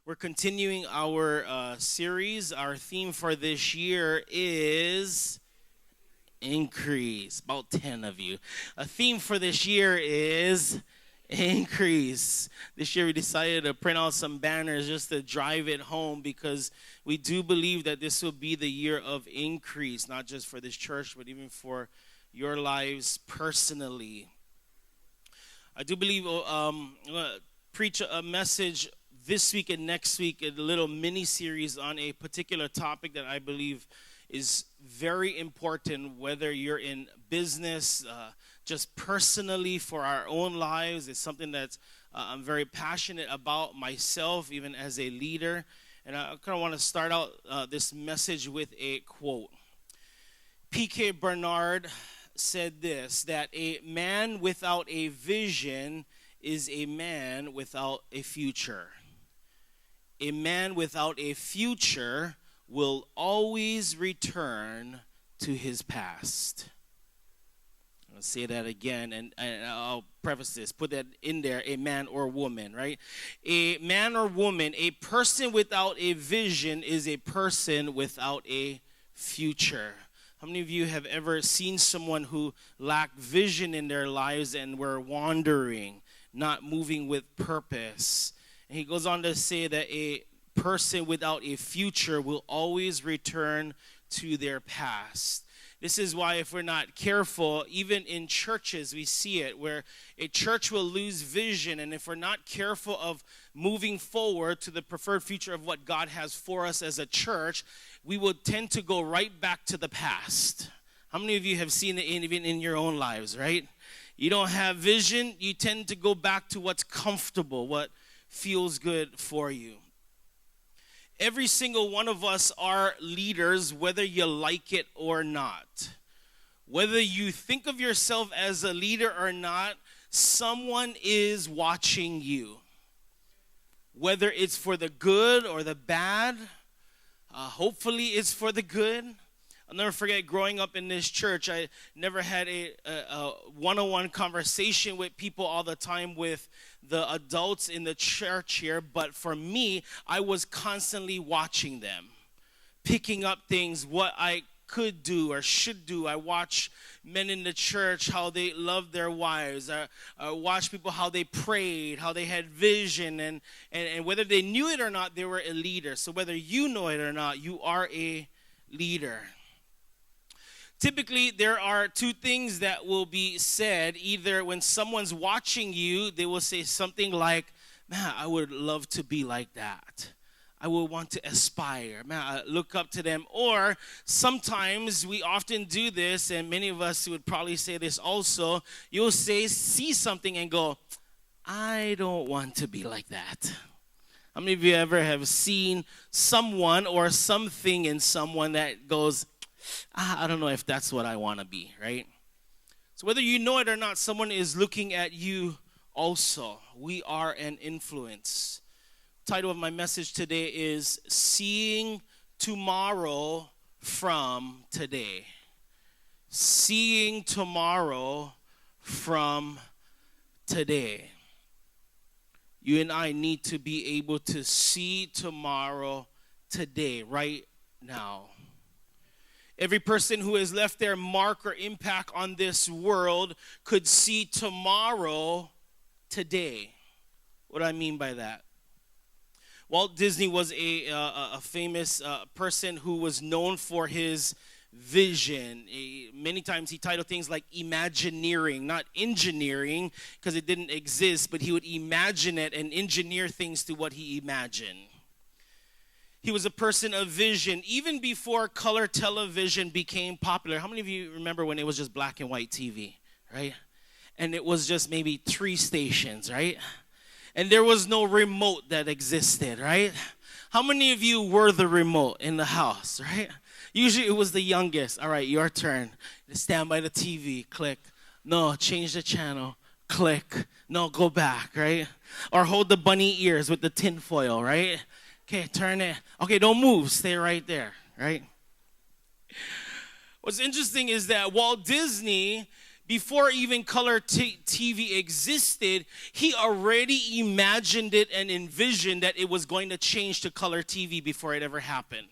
We're continuing our series. Our theme for this year is increase. About 10 of you. A theme for this year is increase. This year we decided to print out some banners just to drive it home because we do believe that this will be the year of increase, not just for this church, but even for your lives personally. I do believe I'm going to preach a message this week and next week, a little mini-series on a particular topic that I believe is very important, whether you're in business, just personally for our own lives. It's something that I'm very passionate about myself, even as a leader. And I kind of want to start out this message with a quote. P.K. Bernard said this, that a man without a vision is a man without a future. A man without a future will always return to his past. I'll say that again, and I'll preface this, put that in there, a man or woman, right? A man or woman, a person without a vision is a person without a future. How many of you have ever seen someone who lacked vision in their lives and were wandering, not moving with purpose? And he goes on to say that a person without a future will always return to their past. This is why if we're not careful, even in churches we see it, where a church will lose vision. And if we're not careful of moving forward to the preferred future of what God has for us as a church, we will tend to go right back to the past. How many of you have seen it even in your own lives, right? You don't have vision, you tend to go back to what's comfortable, what feels good for you. Every single one of us are leaders, whether you like it or not. Whether you think of yourself as a leader or not, someone is watching you. Whether it's for the good or the bad, hopefully it's for the good. I'll never forget growing up in this church, I never had a one-on-one conversation with people all the time with the adults in the church here. But for me, I was constantly watching them, picking up things, what I could do or should do. I watch men in the church, how they loved their wives. I watched people, how they prayed, how they had vision. And whether they knew it or not, they were a leader. So whether you know it or not, you are a leader. Typically, there are two things that will be said. Either when someone's watching you, they will say something like, man, I would love to be like that. I would want to aspire. Man, I look up to them. Or sometimes we often do this, and many of us would probably say this also. You'll see something and go, I don't want to be like that. How many of you ever have seen someone or something in someone that goes, I don't know if that's what I want to be, right? So whether you know it or not, someone is looking at you also. We are an influence. The title of my message today is Seeing Tomorrow from Today. Seeing tomorrow from today. You and I need to be able to see tomorrow today, right now. Every person who has left their mark or impact on this world could see tomorrow today. What do I mean by that? Walt Disney was a famous person who was known for his vision. Many times he titled things like Imagineering, not engineering, because it didn't exist, but he would imagine it and engineer things to what he imagined. He was a person of vision, even before color television became popular. How many of you remember when it was just black and white TV, right? And it was just maybe 3 stations, right? And there was no remote that existed, right? How many of you were the remote in the house, right? Usually it was the youngest. All right, your turn. Stand by the TV, click. No, change the channel, click. No, go back, right? Or hold the bunny ears with the tin foil, right? Okay, turn it. Okay, don't move. Stay right there, right? What's interesting is that Walt Disney Before even color TV existed, he already imagined it and envisioned that it was going to change to color TV before it ever happened.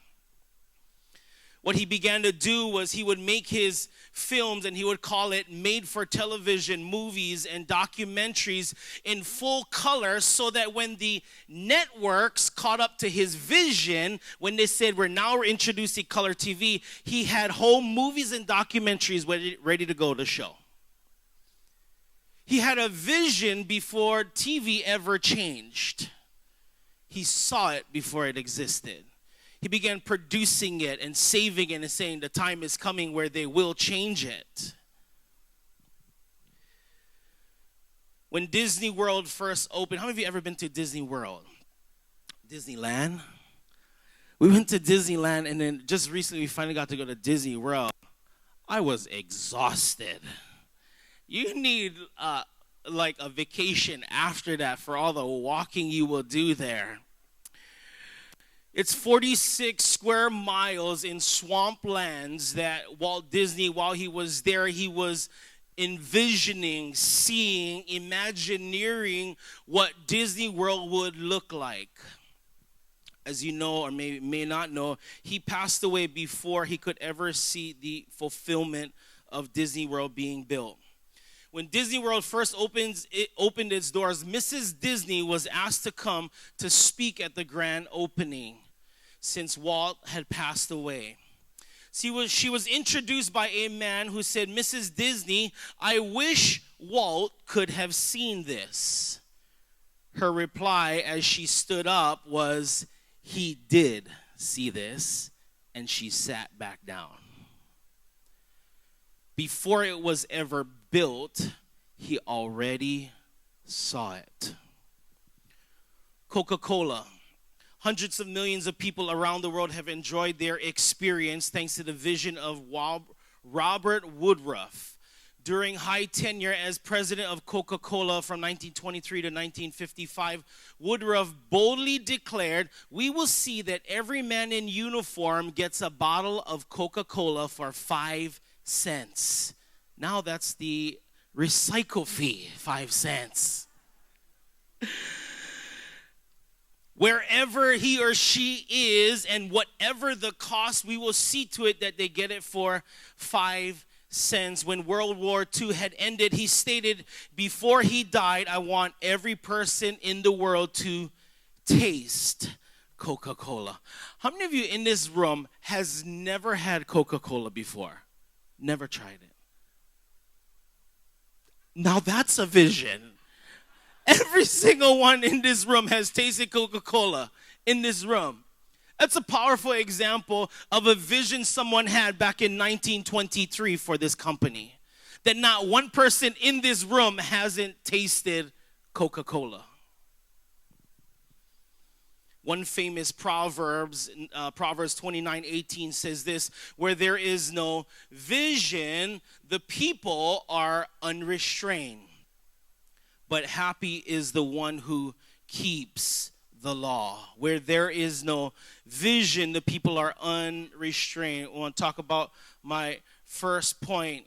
What he began to do was he would make his films, and he would call it made-for-television movies and documentaries in full color, so that when the networks caught up to his vision, when they said, we're introducing color TV, he had whole movies and documentaries ready to go to show. He had a vision before TV ever changed. He saw it before it existed. He began producing it and saving it and saying the time is coming where they will change it. When Disney World first opened, how many of you ever been to Disney World? Disneyland? We went to Disneyland, and then just recently we finally got to go to Disney World. I was exhausted. You need like a vacation after that for all the walking you will do there. It's 46 square miles in swamplands that Walt Disney, while he was there, he was envisioning, seeing, imagineering what Disney World would look like. As you know, or may not know, he passed away before he could ever see the fulfillment of Disney World being built. When Disney World first opened its doors, Mrs. Disney was asked to come to speak at the grand opening, since Walt had passed away. She was introduced by a man who said, Mrs. Disney, I wish Walt could have seen this. Her reply as she stood up was, he did see this, and she sat back down. Before it was ever built, he already saw it. Coca-Cola. Hundreds of millions of people around the world have enjoyed their experience thanks to the vision of Robert Woodruff. During high tenure as president of Coca-Cola from 1923 to 1955, Woodruff boldly declared, we will see that every man in uniform gets a bottle of Coca-Cola for 5 cents. Now that's the recycle fee, 5 cents. Wherever he or she is and whatever the cost, we will see to it that they get it for 5 cents. When World War II had ended, he stated before he died, I want every person in the world to taste Coca-Cola. How many of you in this room has never had Coca-Cola before? Never tried it. Now that's a vision. Every single one in this room has tasted Coca-Cola in this room. That's a powerful example of a vision someone had back in 1923 for this company. That not one person in this room hasn't tasted Coca-Cola. One famous Proverbs 29:18 says this, where there is no vision, the people are unrestrained. But happy is the one who keeps the law. Where there is no vision, the people are unrestrained. I want to talk about my first point.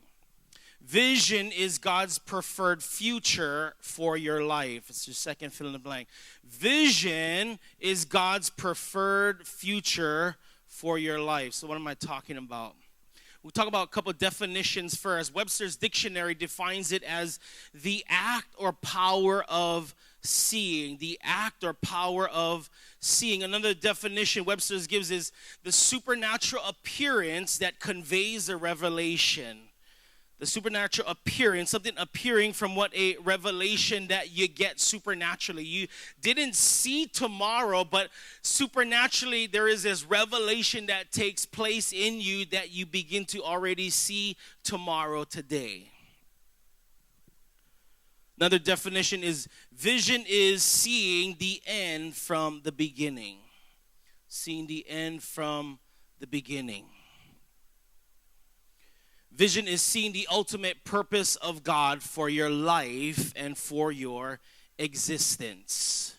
Vision is God's preferred future for your life. It's your second fill in the blank. Vision is God's preferred future for your life. So what am I talking about? We'll talk about a couple of definitions first. Webster's dictionary defines it as the act or power of seeing. The act or power of seeing. Another definition Webster's gives is the supernatural appearance that conveys a revelation. The supernatural appearance, something appearing from what a revelation that you get supernaturally. You didn't see tomorrow, but supernaturally there is this revelation that takes place in you that you begin to already see tomorrow today. Another definition is vision is seeing the end from the beginning. Seeing the end from the beginning. Vision is seeing the ultimate purpose of God for your life and for your existence.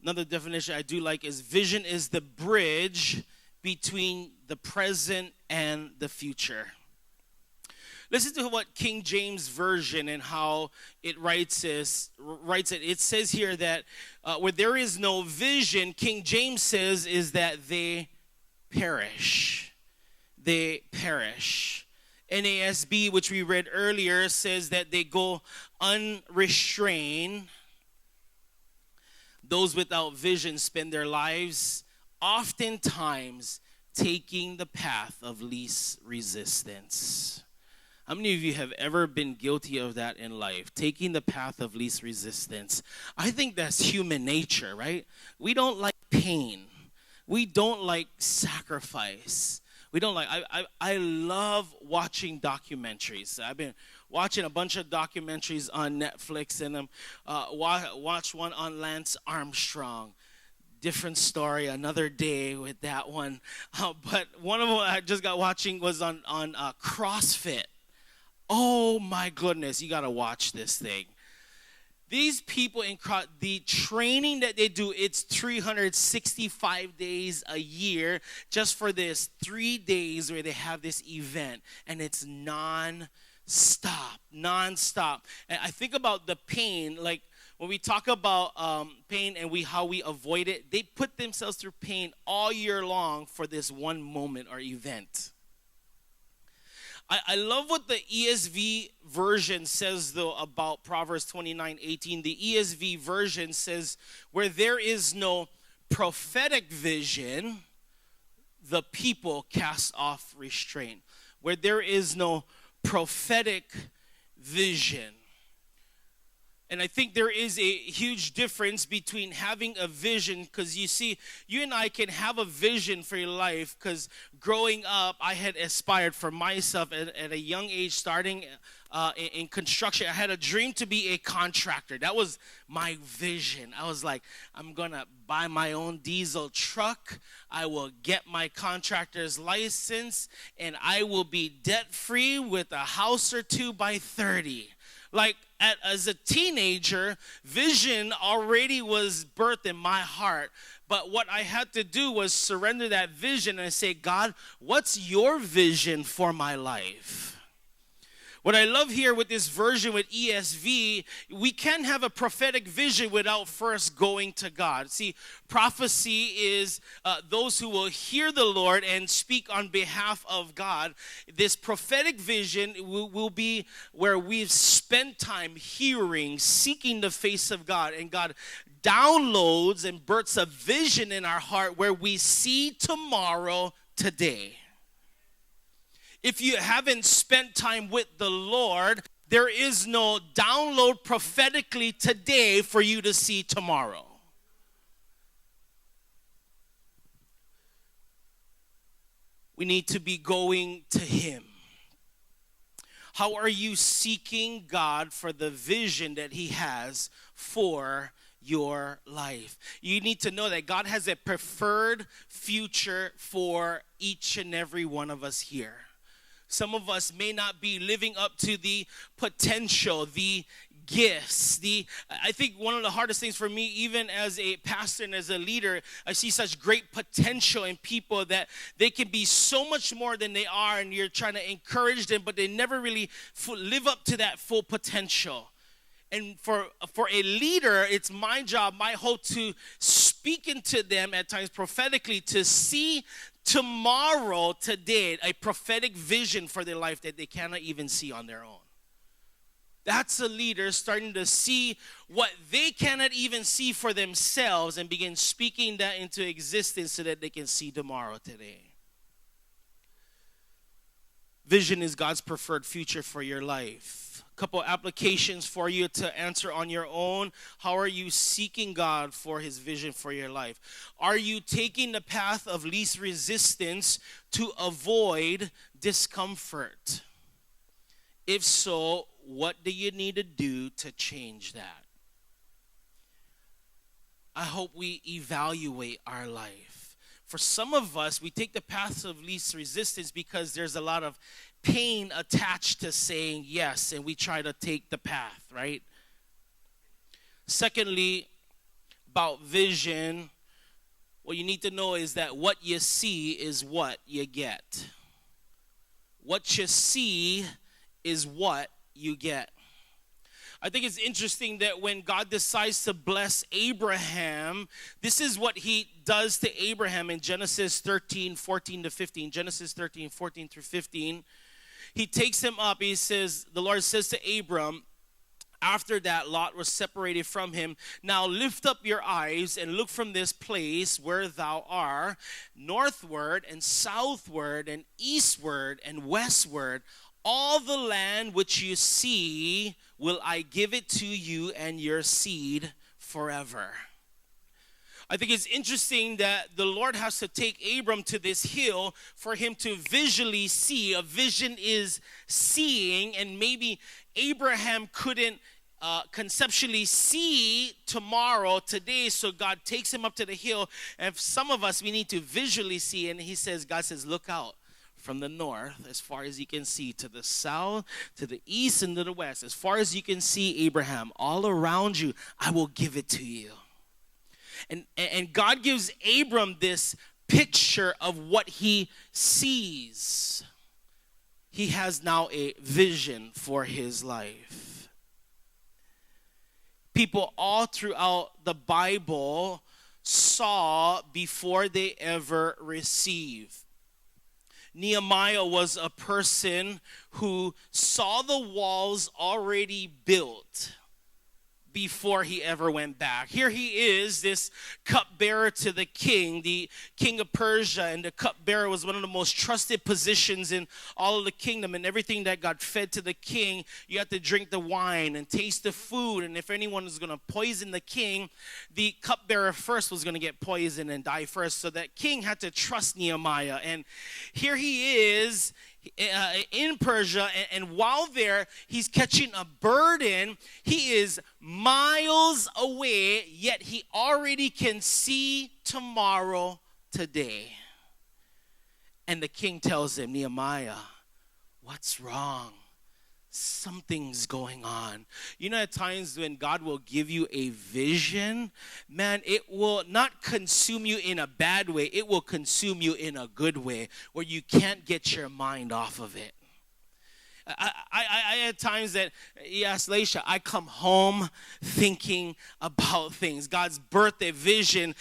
Another definition I do like is vision is the bridge between the present and the future. Listen to what King James Version and how it writes it. It says here that where there is no vision, King James says, is that they perish. They perish. NASB, which we read earlier, says that they go unrestrained. Those without vision spend their lives oftentimes taking the path of least resistance. How many of you have ever been guilty of that in life? Taking the path of least resistance. I think that's human nature, right? We don't like pain. We don't like sacrifice. We don't like, I love watching documentaries. I've been watching a bunch of documentaries on Netflix, and watch one on Lance Armstrong. Different story, another day with that one. But one of them I just got watching was on CrossFit. Oh my goodness, you got to watch this thing. These people the training that they do, it's 365 days a year just for this 3 days where they have this event, and it's non-stop. And I think about the pain, like when we talk about pain and how we avoid it, they put themselves through pain all year long for this one moment or event. I love what the ESV version says, though, about Proverbs 29:18. The ESV version says, where there is no prophetic vision, the people cast off restraint. Where there is no prophetic vision. And I think there is a huge difference between having a vision, because you see, you and I can have a vision for your life, because growing up, I had aspired for myself at a young age, starting in construction. I had a dream to be a contractor. That was my vision. I was like, I'm going to buy my own diesel truck. I will get my contractor's license, and I will be debt-free with a house or two by 30. Like, as a teenager, vision already was birthed in my heart. But what I had to do was surrender that vision and say, God, what's your vision for my life? What I love here with this version with ESV, we can't have a prophetic vision without first going to God. See, prophecy is those who will hear the Lord and speak on behalf of God. This prophetic vision will be where we've spent time hearing, seeking the face of God, and God downloads and births a vision in our heart where we see tomorrow today. If you haven't spent time with the Lord, there is no download prophetically today for you to see tomorrow. We need to be going to Him. How are you seeking God for the vision that He has for your life? You need to know that God has a preferred future for each and every one of us here. Some of us may not be living up to the potential, the gifts. I think one of the hardest things for me, even as a pastor and as a leader, I see such great potential in people that they can be so much more than they are, and you're trying to encourage them, but they never really live up to that full potential. And for a leader, it's my job, my hope, to speak into them at times prophetically, to see tomorrow, today, a prophetic vision for their life that they cannot even see on their own. That's a leader starting to see what they cannot even see for themselves and begin speaking that into existence so that they can see tomorrow today. Vision is God's preferred future for your life. Couple applications for you to answer on your own. How are you seeking God for His vision for your life? Are you taking the path of least resistance to avoid discomfort? If so, what do you need to do to change that? I hope we evaluate our life. For some of us, we take the path of least resistance because there's a lot of pain attached to saying yes, and we try to take the path, right? Secondly, about vision, what you need to know is that what you see is what you get. What you see is what you get. I think it's interesting that when God decides to bless Abraham, this is what he does to Abraham in Genesis 13, 14 to 15. Genesis 13, 14 through 15. He takes him up. He says, the Lord says to Abram, after that, Lot was separated from him. Now lift up your eyes and look from this place where thou art, northward and southward and eastward and westward. All the land which you see will I give it to you and your seed forever. I think it's interesting that the Lord has to take Abram to this hill for him to visually see. A vision is seeing, and maybe Abraham couldn't conceptually see tomorrow, today, so God takes him up to the hill. And some of us, we need to visually see, and God says, look out. From the north, as far as you can see, to the south, to the east, and to the west. As far as you can see, Abraham, all around you, I will give it to you. And God gives Abram this picture of what he sees. He has now a vision for his life. People all throughout the Bible saw before they ever received. Nehemiah was a person who saw the walls already built before he ever went back. Here he is, this cupbearer to the king of Persia, and the cupbearer was one of the most trusted positions in all of the kingdom, and everything that got fed to the king, you had to drink the wine and taste the food, and if anyone was going to poison the king, the cupbearer first was going to get poisoned and die first, so that king had to trust Nehemiah. And here he is in Persia, and while there, he's catching a burden. He is miles away, yet he already can see tomorrow, today. And the king tells him, Nehemiah, what's wrong? Something's going on. You know, at times when God will give you a vision, man, it will not consume you in a bad way. It will consume you in a good way where you can't get your mind off of it. I had times that, yes, Laisha, I come home thinking about things. God's birthday vision.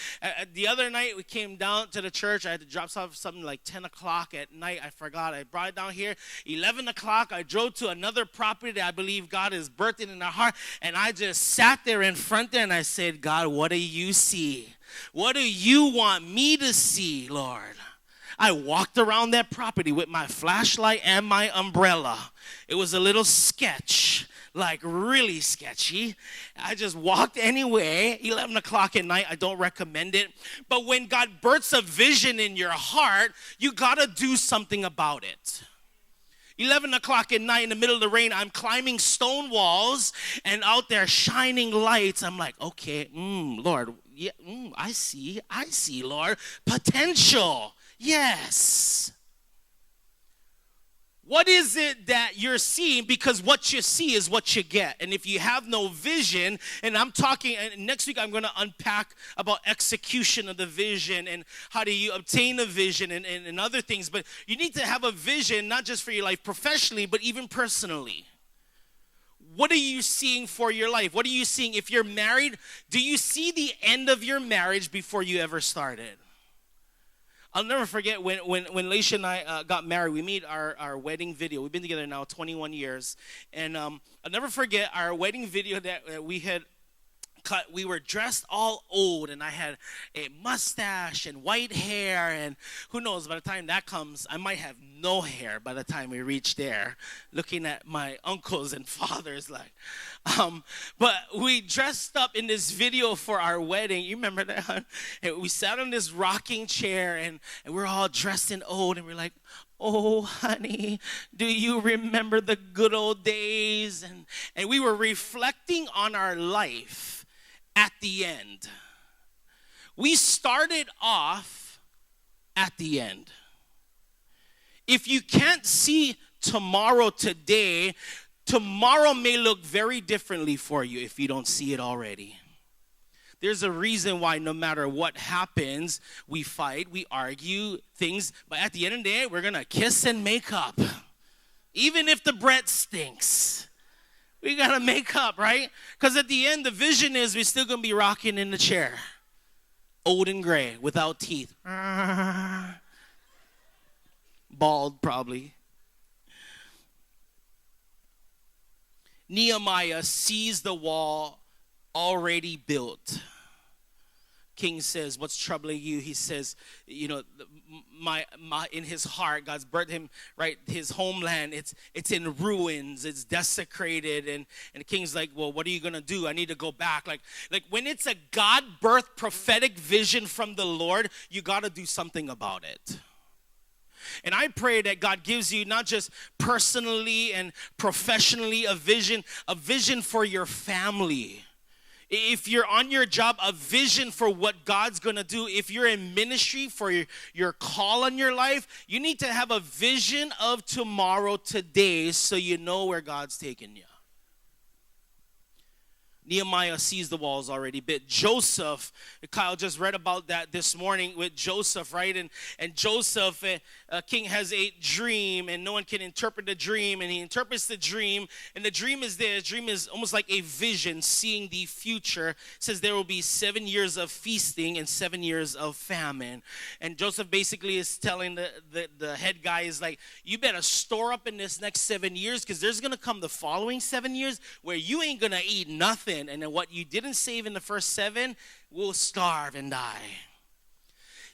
The other night we came down to the church. I had to drop something like 10 o'clock at night. I forgot. I brought it down here. 11 o'clock, I drove to another property that I believe God is birthing in our heart. And I just sat there in front there and I said, God, what do you see? What do you want me to see, Lord? I walked around that property with my flashlight and my umbrella. It was a little sketch, like really sketchy. I just walked anyway. 11 o'clock at night, I don't recommend it. But when God births a vision in your heart, you got to do something about it. 11 o'clock at night in the middle of the rain, I'm climbing stone walls and out there shining lights. I'm like, okay, Lord, yeah, I see, Lord, potential. Yes. What is it that you're seeing? Because what you see is what you get. And if you have no vision, and I'm talking, and next week I'm going to unpack about execution of the vision and how do you obtain a vision and other things. But you need to have a vision, not just for your life professionally, but even personally. What are you seeing for your life? What are you seeing? If you're married, do you see the end of your marriage before you ever started? I'll never forget when Laisha and I got married. We made our wedding video. We've been together now 21 years. And I'll never forget our wedding video that we had cut. We were dressed all old, and I had a mustache and white hair. And who knows, by the time that comes, I might have no hair by the time we reach there. Looking at my uncles and fathers like. But we dressed up in this video for our wedding. You remember that? And we sat on this rocking chair, and we're all dressed in old, and we're like, oh, honey, do you remember the good old days? And we were reflecting on our life at the end. We started off at the end. If you can't see tomorrow today, tomorrow may look very differently for you if you don't see it already. There's a reason why no matter what happens, we fight, we argue things, but at the end of the day, we're going to kiss and make up. Even if the bread stinks, we got to make up, right? Because at the end, the vision is we're still going to be rocking in the chair. Old and gray, without teeth. Bald, probably. Nehemiah sees the wall already built. King says, what's troubling you? He says, my in his heart, God's birthed him, right? His homeland, it's in ruins, it's desecrated. And the king's like, well, what are you going to do? I need to go back. Like when it's a God-birthed prophetic vision from the Lord, you got to do something about it. And I pray that God gives you not just personally and professionally a vision for your family. If you're on your job, a vision for what God's going to do. If you're in ministry for your call on your life, you need to have a vision of tomorrow, today, so you know where God's taking you. Nehemiah sees the walls already built. Joseph, Kyle just read about that this morning with Joseph, right? And Joseph, king has a dream, and no one can interpret the dream, and he interprets the dream, and the dream is this. The dream is almost like a vision, seeing the future. It says there will be 7 years of feasting and 7 years of famine. And Joseph basically is telling the head guy is like, you better store up in this next 7 years, because there's going to come the following 7 years where you ain't going to eat nothing. And then what you didn't save in the first 7 will starve and die.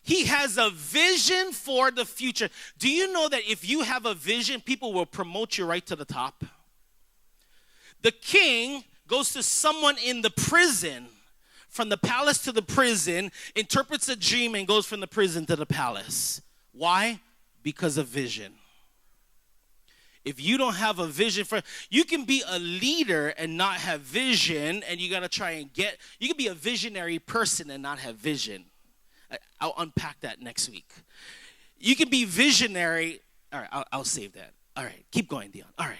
He has a vision for the future. Do you know that if you have a vision, people will promote you right to the top? The king goes to someone in the prison, from the palace to the prison, interprets a dream, and goes from the prison to the palace. Why? Because of vision. If you don't have a vision you can be a leader and not have vision, and you got to try and you can be a visionary person and not have vision. I'll unpack that next week. You can be visionary. All right, I'll save that. All right, keep going, Dion. All right.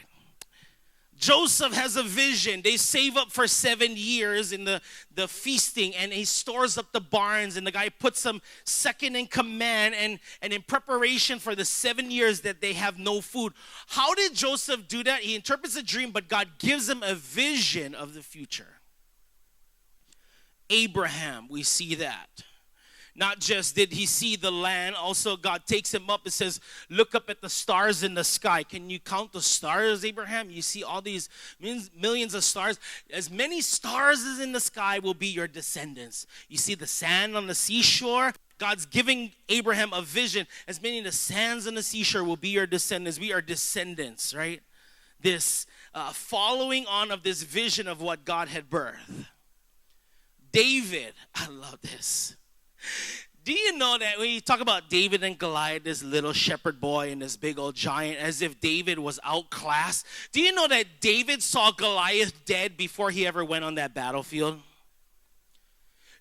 Joseph has a vision. They save up for 7 years in the feasting, and he stores up the barns, and the guy puts him second in command and in preparation for the 7 years that they have no food. How did Joseph do that? He interprets a dream, but God gives him a vision of the future. Abraham, we see that. Not just did he see the land, also God takes him up and says, look up at the stars in the sky. Can you count the stars, Abraham? You see all these millions of stars. As many stars as in the sky will be your descendants. You see the sand on the seashore? God's giving Abraham a vision. As many of the sands on the seashore will be your descendants. We are descendants, right? This following on of this vision of what God had birthed. David, I love this. Do you know that when you talk about David and Goliath, this little shepherd boy and this big old giant, as if David was outclassed? Do you know that David saw Goliath dead before he ever went on that battlefield?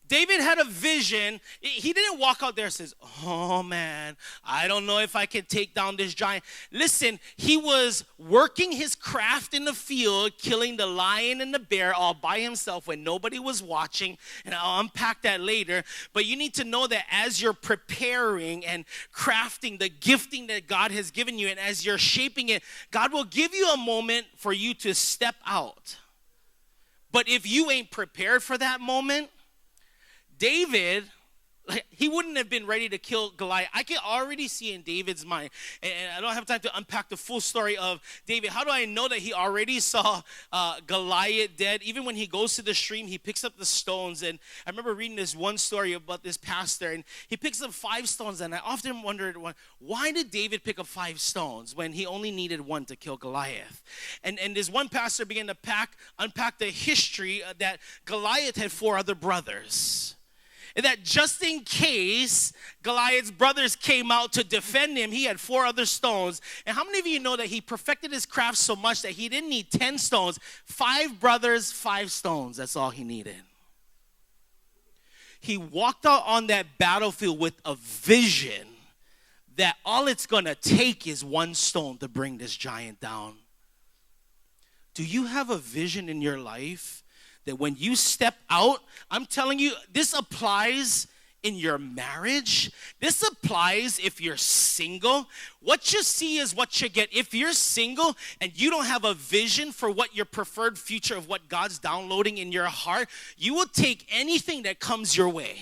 David had a vision. He didn't walk out there and says, oh man, I don't know if I can take down this giant. Listen, he was working his craft in the field, killing the lion and the bear all by himself when nobody was watching. And I'll unpack that later. But you need to know that as you're preparing and crafting the gifting that God has given you, and as you're shaping it, God will give you a moment for you to step out. But if you ain't prepared for that moment, David, he wouldn't have been ready to kill Goliath. I can already see in David's mind, and I don't have time to unpack the full story of David. How do I know that he already saw Goliath dead? Even when he goes to the stream, he picks up the stones. And I remember reading this one story about this pastor, and he picks up 5 stones. And I often wondered, why did David pick up 5 stones when he only needed 1 to kill Goliath? And this one pastor began to unpack the history that Goliath had 4 other brothers. And that just in case Goliath's brothers came out to defend him, he had 4 other stones. And how many of you know that he perfected his craft so much that he didn't need 10 stones? 5 brothers, 5 stones. That's all he needed. He walked out on that battlefield with a vision that all it's going to take is 1 stone to bring this giant down. Do you have a vision in your life that when you step out, I'm telling you, this applies in your marriage. This applies if you're single. What you see is what you get. If you're single and you don't have a vision for what your preferred future of what God's downloading in your heart, you will take anything that comes your way.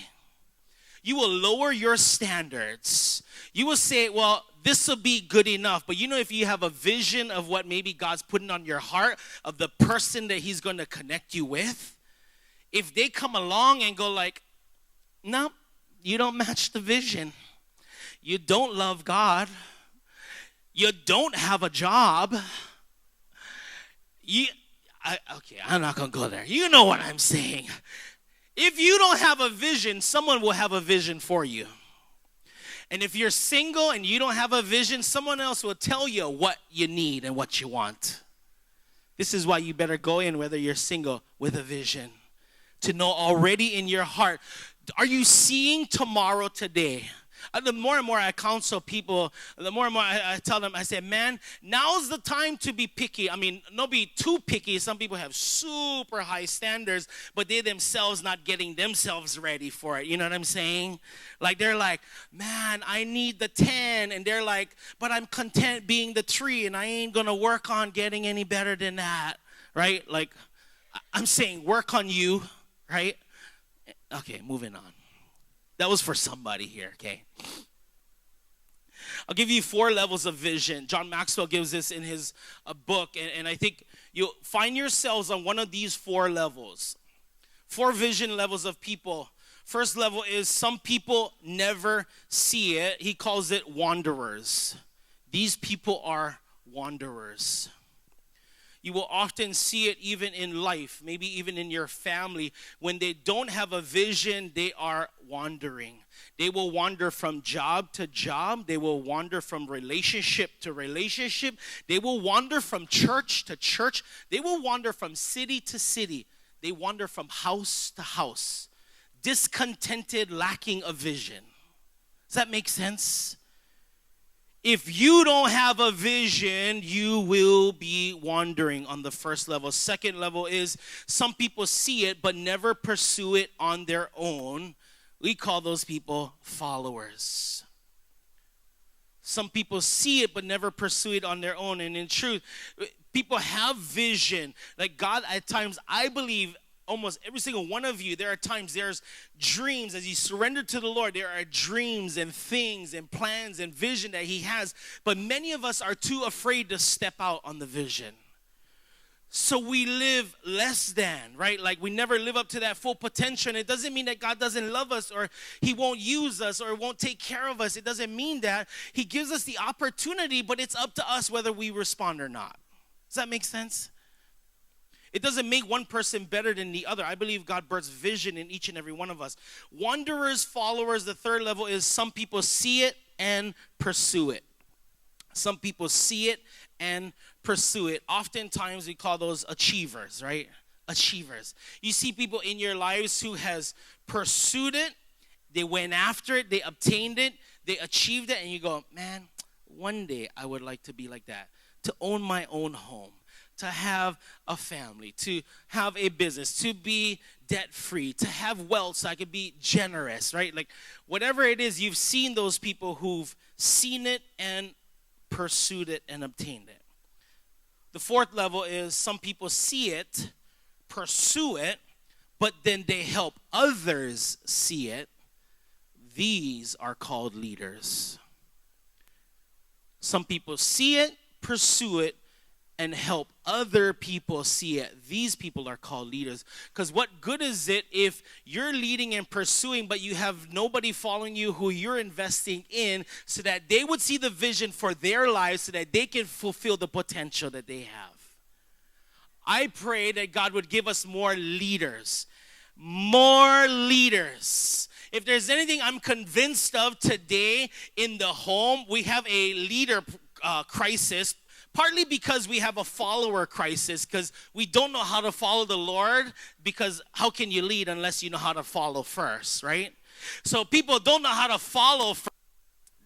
You will lower your standards. You will say, well, this will be good enough. But if you have a vision of what maybe God's putting on your heart, of the person that he's going to connect you with, if they come along and go like, no, you don't match the vision. You don't love God. You don't have a job. Okay, I'm not going to go there. You know what I'm saying. If you don't have a vision, someone will have a vision for you. And if you're single and you don't have a vision, someone else will tell you what you need and what you want. This is why you better go in, whether you're single, with a vision. To know already in your heart, are you seeing tomorrow today? The more and more I counsel people, the more and more I tell them, I say, man, now's the time to be picky. I mean, not be too picky. Some people have super high standards, but they themselves not getting themselves ready for it. You know what I'm saying? Like, they're like, man, I need the 10. And they're like, but I'm content being the 3, and I ain't going to work on getting any better than that. Right? Like, I'm saying work on you. Right? Okay, moving on. That was for somebody here, okay? I'll give you 4 levels of vision. John Maxwell gives this in his book, and I think you'll find yourselves on one of these 4 levels. 4 vision levels of people. First level is some people never see it. He calls it wanderers. These people are wanderers. You will often see it even in life, maybe even in your family. When they don't have a vision, they are wandering. They will wander from job to job. They will wander from relationship to relationship. They will wander from church to church. They will wander from city to city. They wander from house to house. Discontented, lacking a vision. Does that make sense? If you don't have a vision, you will be wandering on the first level. Second level is some people see it but never pursue it on their own. We call those people followers. Some people see it but never pursue it on their own. And in truth, people have vision. Like God, at times, I believe, almost every single one of you, there are times there's dreams. As you surrender to the Lord, there are dreams and things and plans and vision that he has. But many of us are too afraid to step out on the vision. So we live less than, right? Like we never live up to that full potential. And it doesn't mean that God doesn't love us or he won't use us or won't take care of us. It doesn't mean that. He gives us the opportunity, but it's up to us whether we respond or not. Does that make sense? It doesn't make one person better than the other. I believe God births vision in each and every one of us. Wanderers, followers, the third level is some people see it and pursue it. Some people see it and pursue it. Oftentimes we call those achievers, right? Achievers. You see people in your lives who has pursued it, they went after it, they obtained it, they achieved it, and you go, man, one day I would like to be like that, to own my own home, to have a family, to have a business, to be debt-free, to have wealth so I could be generous, right? Like whatever it is, you've seen those people who've seen it and pursued it and obtained it. The fourth level is some people see it, pursue it, but then they help others see it. These are called leaders. Some people see it, pursue it, and help other people see it. These people are called leaders. Because what good is it if you're leading and pursuing, but you have nobody following you who you're investing in so that they would see the vision for their lives so that they can fulfill the potential that they have. I pray that God would give us more leaders. More leaders. If there's anything I'm convinced of today in the home, we have a leader crisis. Partly because we have a follower crisis, because we don't know how to follow the Lord, because how can you lead unless you know how to follow first, right? So people don't know how to follow first.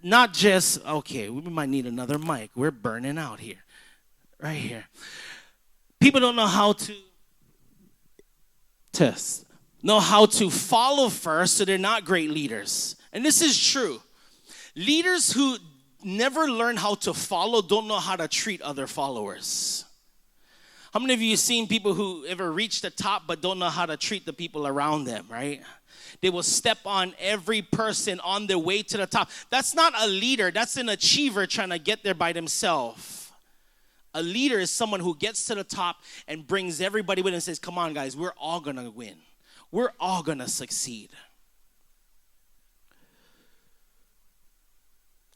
Not just, okay, we might need another mic. We're burning out here, right here. People don't know how to test. know how to follow first, so they're not great leaders. And this is true. Leaders who never learn how to follow don't know how to treat other followers. How many of you have seen people who ever reach the top but don't know how to treat the people around them, right? They will step on every person on their way to the top. That's not a leader. That's an achiever trying to get there by themselves. A leader is someone who gets to the top and brings everybody with and says, come on, guys, we're all going to win. We're all going to succeed.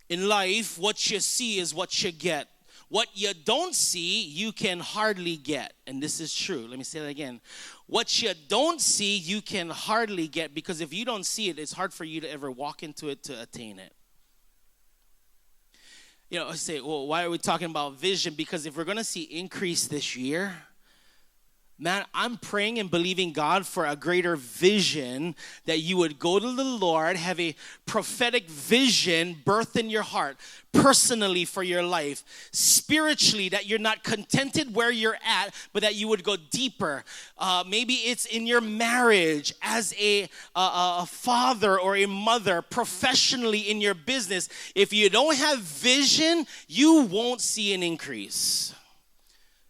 In life, what you see is what you get. What you don't see, you can hardly get. And this is true. Let me say that again. What you don't see, you can hardly get, because if you don't see it, it's hard for you to ever walk into it to attain it. You know, I say, well, why are we talking about vision? Because if we're going to see increase this year, man, I'm praying and believing God for a greater vision, that you would go to the Lord, have a prophetic vision birthed in your heart, personally for your life, spiritually, that you're not contented where you're at, but that you would go deeper. Maybe it's in your marriage, as a father or a mother, professionally in your business. If you don't have vision, you won't see an increase.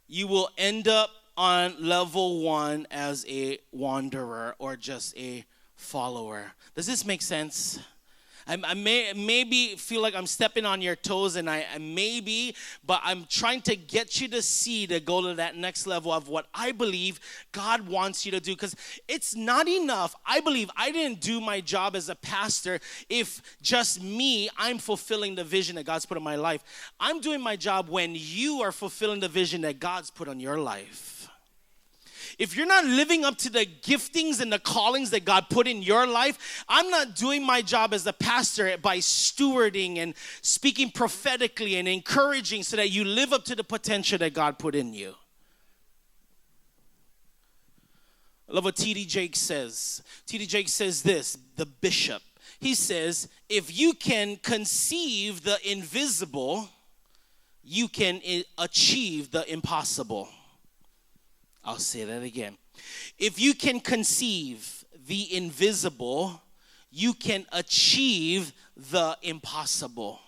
You will end up on level 1 as a wanderer or just a follower. Does this make sense? I maybe feel like I'm stepping on your toes, and I maybe, but I'm trying to get you to see, to go to that next level of what I believe God wants you to do. Because it's not enough. I believe I didn't do my job as a pastor if just me, I'm fulfilling the vision that God's put in my life. I'm doing my job when you are fulfilling the vision that God's put on your life. If you're not living up to the giftings and the callings that God put in your life, I'm not doing my job as a pastor by stewarding and speaking prophetically and encouraging so that you live up to the potential that God put in you. I love what T.D. Jakes says. T.D. Jakes says this, the bishop. He says, if you can conceive the invisible, you can achieve the impossible. I'll say that again. If you can conceive the invisible, you can achieve the impossible.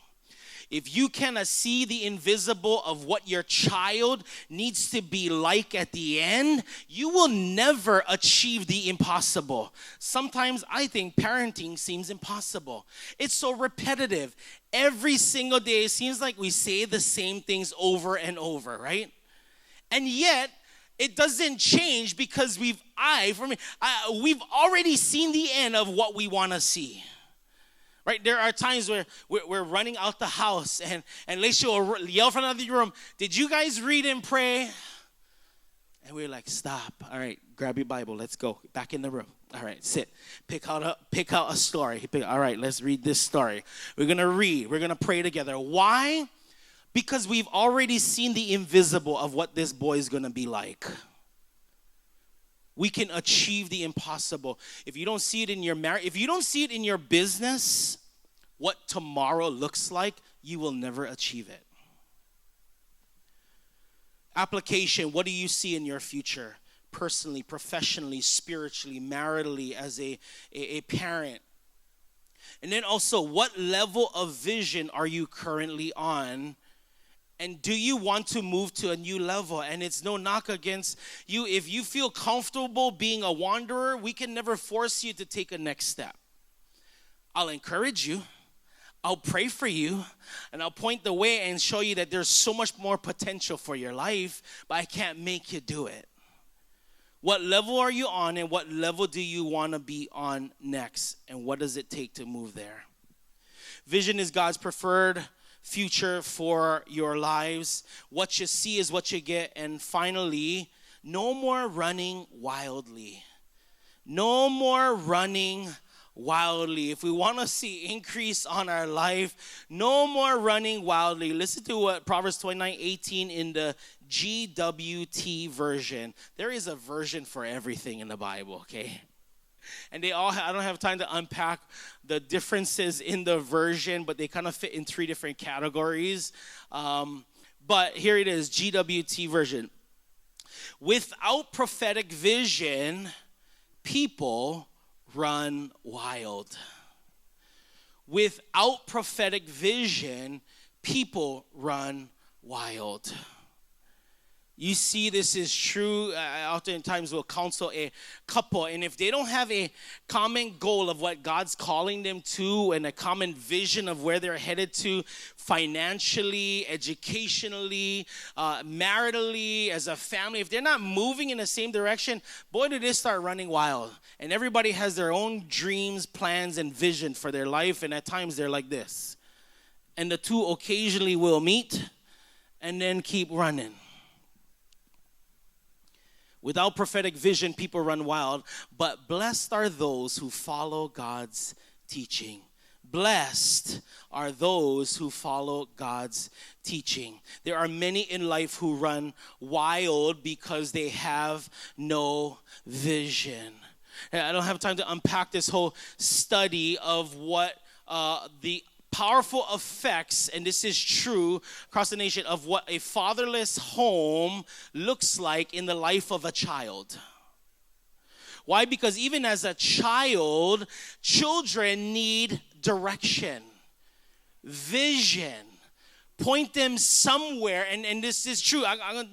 If you cannot see the invisible of what your child needs to be like at the end, you will never achieve the impossible. Sometimes I think parenting seems impossible. It's so repetitive. Every single day, it seems like we say the same things over and over, right? And yet, it doesn't change because we've already seen the end of what we want to see. Right? There are times where we're running out the house and Lacey will yell from another room, did you guys read and pray? And we're like, stop. All right, grab your Bible. Let's go. Back in the room. All right, sit. Pick out a story. All right, let's read this story. We're going to read. We're going to pray together. Why? Because we've already seen the invisible of what this boy is going to be like. We can achieve the impossible. If you don't see it in your marriage, if you don't see it in your business, what tomorrow looks like, you will never achieve it. Application, what do you see in your future? Personally, professionally, spiritually, maritally, as a parent. And then also, what level of vision are you currently on? And do you want to move to a new level? And it's no knock against you. If you feel comfortable being a wanderer, we can never force you to take a next step. I'll encourage you. I'll pray for you. And I'll point the way and show you that there's so much more potential for your life, but I can't make you do it. What level are you on, and what level do you want to be on next? And what does it take to move there? Vision is God's preferred future for your lives. What you see is what you get. And finally, no more running wildly. No more running wildly. If we want to see increase on our life, no more running wildly. Listen to what Proverbs 29:18 in the GWT version. There is a version for everything in the Bible, okay? And I don't have time to unpack the differences in the version, but they kind of fit in 3 different categories. But here it is, GWT version. Without prophetic vision, people run wild. Without prophetic vision, people run wild. You see, this is true. Oftentimes we'll counsel a couple, and if they don't have a common goal of what God's calling them to and a common vision of where they're headed to financially, educationally, maritally, as a family, if they're not moving in the same direction, boy, do they start running wild. And everybody has their own dreams, plans, and vision for their life, and at times they're like this. And the two occasionally will meet and then keep running. Without prophetic vision, people run wild, but blessed are those who follow God's teaching. Blessed are those who follow God's teaching. There are many in life who run wild because they have no vision. I don't have time to unpack this whole study of what the powerful effects, and this is true across the nation, of what a fatherless home looks like in the life of a child. Why? Because even as a child, children need direction, vision. Point them somewhere, and this is true.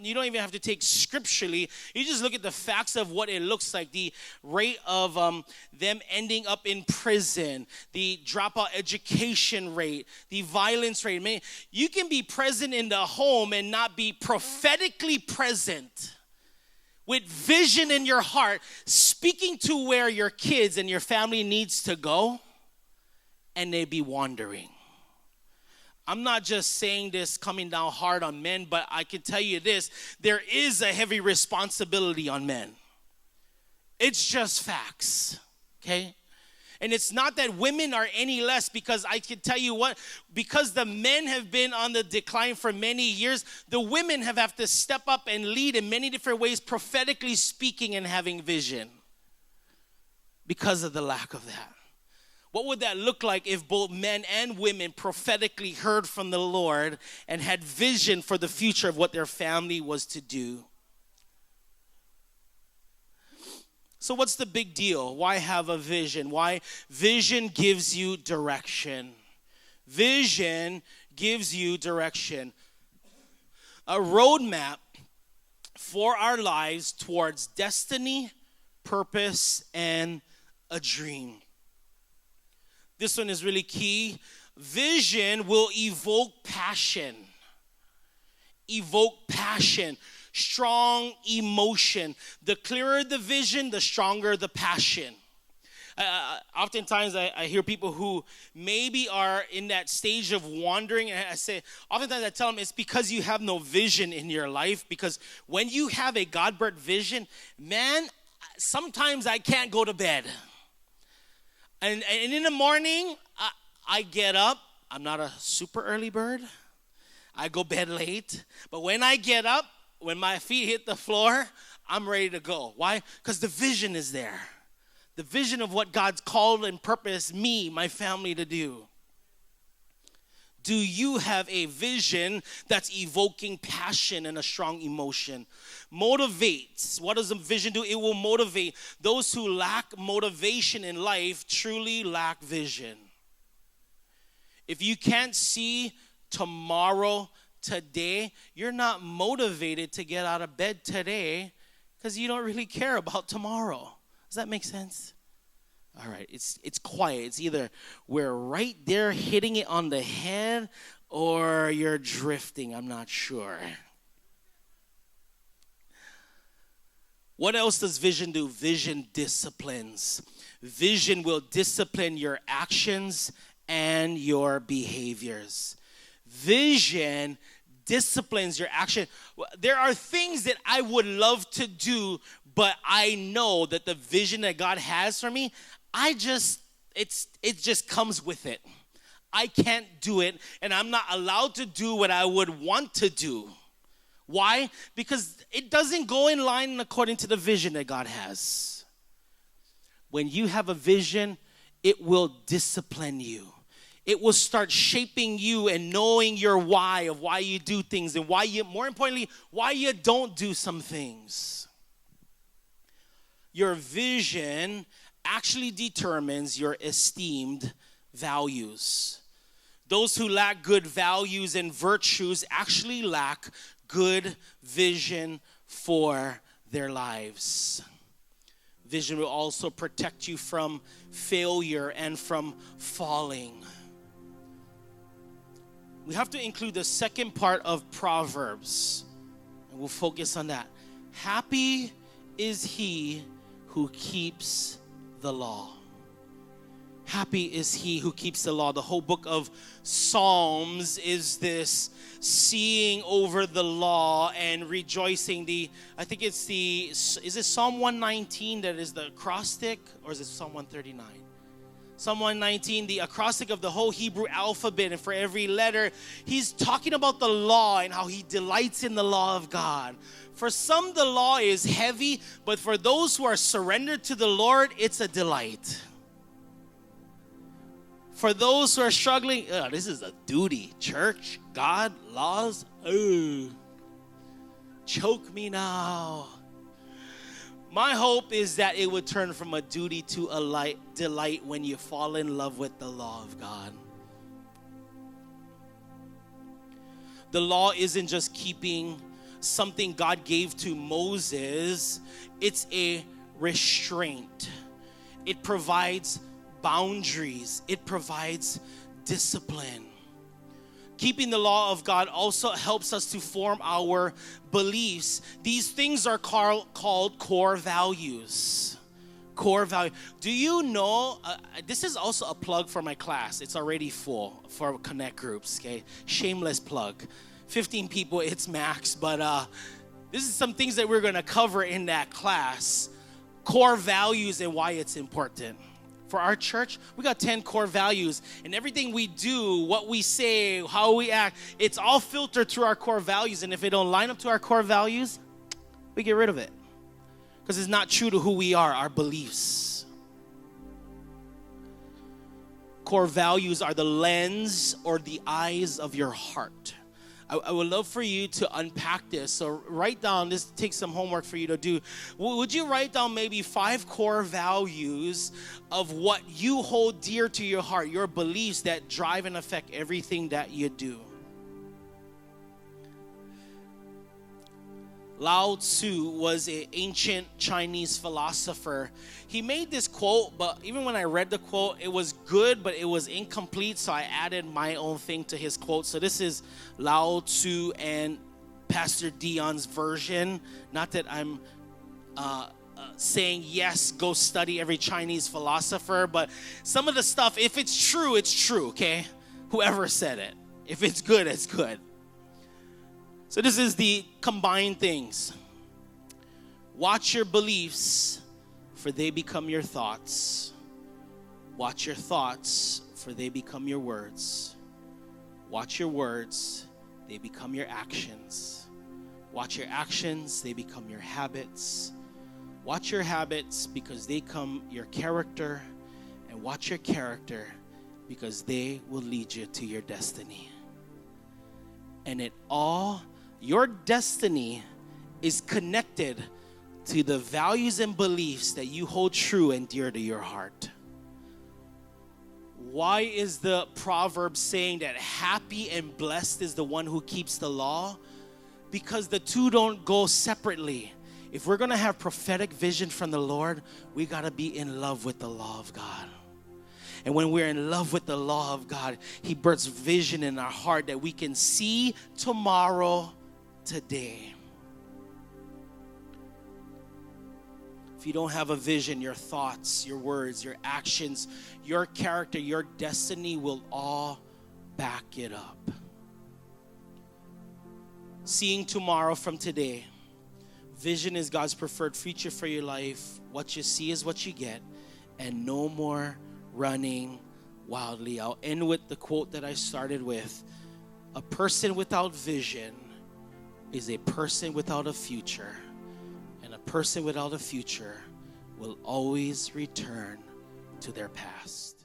You don't even have to take scripturally. You just look at the facts of what it looks like. The rate of them ending up in prison, the dropout education rate, the violence rate. I mean, you can be present in the home and not be prophetically present with vision in your heart, speaking to where your kids and your family needs to go, and they be wandering. I'm not just saying this coming down hard on men, but I can tell you this, there is a heavy responsibility on men. It's just facts, okay? And it's not that women are any less, because I can tell you what, because the men have been on the decline for many years, the women have to step up and lead in many different ways, prophetically speaking and having vision because of the lack of that. What would that look like if both men and women prophetically heard from the Lord and had vision for the future of what their family was to do? So what's the big deal? Why have a vision? Why? Vision gives you direction. Vision gives you direction. A roadmap for our lives towards destiny, purpose, and a dream. This one is really key. Vision will evoke passion. Evoke passion. Strong emotion. The clearer the vision, the stronger the passion. Oftentimes I hear people who maybe are in that stage of wandering, and oftentimes I tell them it's because you have no vision in your life. Because when you have a God-birthed vision, man, sometimes I can't go to bed. And in the morning, I get up. I'm not a super early bird. I go bed late. But when I get up, when my feet hit the floor, I'm ready to go. Why? Because the vision is there. The vision of what God's called and purposed me, my family, to do. Do you have a vision that's evoking passion and a strong emotion? Motivates. What does a vision do? It will motivate. Those who lack motivation in life truly lack vision. If you can't see tomorrow, today, you're not motivated to get out of bed today because you don't really care about tomorrow. Does that make sense? All right, it's quiet. It's either we're right there hitting it on the head or you're drifting. I'm not sure. What else does vision do? Vision disciplines. Vision will discipline your actions and your behaviors. Vision disciplines your action. There are things that I would love to do, but I know that the vision that God has for me, it just comes with it. I can't do it, and I'm not allowed to do what I would want to do. Why? Because it doesn't go in line according to the vision that God has. When you have a vision, it will discipline you. It will start shaping you and knowing your why of why you do things and why you, more importantly, why you don't do some things. Your vision actually determines your esteemed values. Those who lack good values and virtues actually lack good vision for their lives. Vision will also protect you from failure and from falling. We have to include the second part of Proverbs, and we'll focus on that. Happy is he who keeps the law. Happy is he who keeps the law. The whole book of Psalms is this seeing over the law and rejoicing. I think it's is it Psalm 119 that is the acrostic, or is it Psalm 139? Psalm 119, the acrostic of the whole Hebrew alphabet, and for every letter, he's talking about the law and how he delights in the law of God. For some, the law is heavy, but for those who are surrendered to the Lord, it's a delight. For those who are struggling, this is a duty. Church, God, laws, choke me now. My hope is that it would turn from a duty to a delight when you fall in love with the law of God. The law isn't just keeping something God gave to Moses. It's a restraint. It provides boundaries. It provides discipline. Keeping the law of God also helps us to form our beliefs. These things are called core values. Core value. Do you know, this is also a plug for my class. It's already full for Connect groups, okay? Shameless plug. 15 people, it's max, but this is some things that we're going to cover in that class. Core values and why it's important. For our church, we got 10 core values, and everything we do, what we say, how we act, it's all filtered through our core values. And if it don't line up to our core values, we get rid of it, because it's not true to who we are, our beliefs. Core values are the lens or the eyes of your heart. I would love for you to unpack this. So write down, this takes some homework for you to do. Would you write down maybe 5 core values of what you hold dear to your heart, your beliefs that drive and affect everything that you do? Lao Tzu was an ancient Chinese philosopher. He made this quote, but even when I read the quote, it was good, but it was incomplete, so I added my own thing to his quote. So this is Lao Tzu and Pastor Dion's version. Not that I'm saying, yes, go study every Chinese philosopher, but some of the stuff, if it's true, okay? Whoever said it. If it's good, it's good. So this is the combined things. Watch your beliefs, for they become your thoughts. Watch your thoughts, for they become your words. Watch your words, they become your actions. Watch your actions, they become your habits. Watch your habits, because they become your character. And watch your character, because they will lead you to your destiny. And it all, your destiny is connected to the values and beliefs that you hold true and dear to your heart. Why is the proverb saying that happy and blessed is the one who keeps the law? Because the two don't go separately. If we're going to have prophetic vision from the Lord, we got to be in love with the law of God. And when we're in love with the law of God, He births vision in our heart that we can see tomorrow, today. If you don't have a vision, your thoughts, your words, your actions, your character, your destiny will all back it up. Seeing tomorrow from today. Vision is God's preferred future for your life. What you see is what you get. And no more running wildly. I'll end with the quote that I started with. A person without vision is a person without a future. And a person without a future will always return to their past.